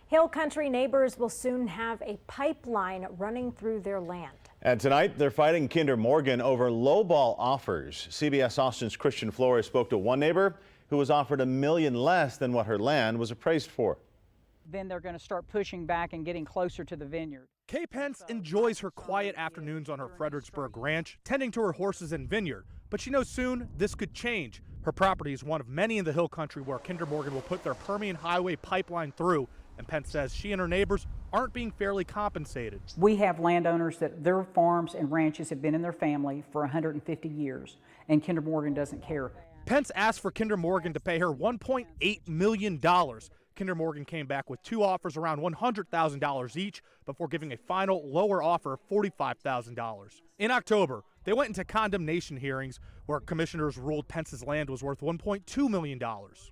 Hill Country neighbors will soon have a pipeline running through their land. And tonight, they're fighting Kinder Morgan over lowball offers. CBS Austin's Christian Flores spoke to one neighbor who was offered $1 million less than what her land was appraised for. Then they're going to start pushing back and getting closer to the vineyard. Kay Pence enjoys her quiet afternoons on her Fredericksburg ranch, tending to her horses and vineyard. But she knows soon this could change. Her property is one of many in the Hill Country where Kinder Morgan will put their Permian Highway pipeline through. And Pence says she and her neighbors aren't being fairly compensated. We have landowners that their farms and ranches have been in their family for 150 years, and Kinder Morgan doesn't care. Pence asked for Kinder Morgan to pay her $1.8 million. Kinder Morgan came back with two offers around $100,000 each before giving a final lower offer of $45,000. In October, they went into condemnation hearings where commissioners ruled Pence's land was worth $1.2 million.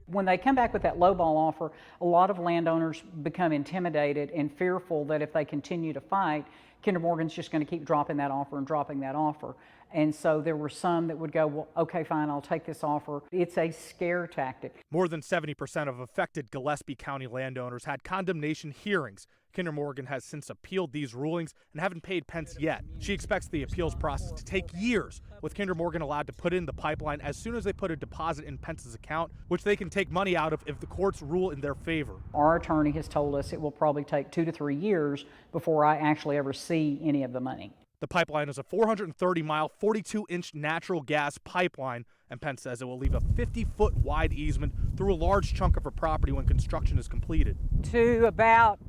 When they come back with that lowball offer, a lot of landowners become intimidated and fearful that if they continue to fight, Kinder Morgan's just going to keep dropping that offer and dropping that offer. And so there were some that would go, well, okay, fine, I'll take this offer. It's a scare tactic. More than 70% of affected Gillespie County landowners had condemnation hearings. Kinder Morgan has since appealed these rulings and haven't paid Pence yet. She expects the appeals process to take years, with Kinder Morgan allowed to put in the pipeline as soon as they put a deposit in Pence's account, which they can take money out of if the courts rule in their favor. Our attorney has told us it will probably take 2 to 3 years before I actually ever see any of the money. The pipeline is a 430-mile, 42-inch natural gas pipeline, and Pence says it will leave a 50-foot wide easement through a large chunk of her property when construction is completed. To about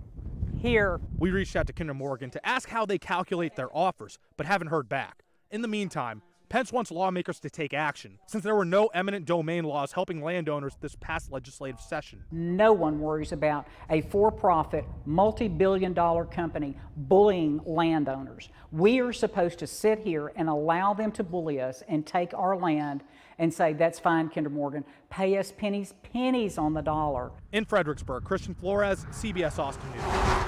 here. We reached out to Kinder Morgan to ask how they calculate their offers, but haven't heard back. In the meantime, Pence wants lawmakers to take action, since there were no eminent domain laws helping landowners this past legislative session. No one worries about a for-profit, multi-billion-dollar company bullying landowners. We are supposed to sit here and allow them to bully us and take our land and say, that's fine, Kinder Morgan, pay us pennies on the dollar. In Fredericksburg, Christian Flores, CBS Austin News.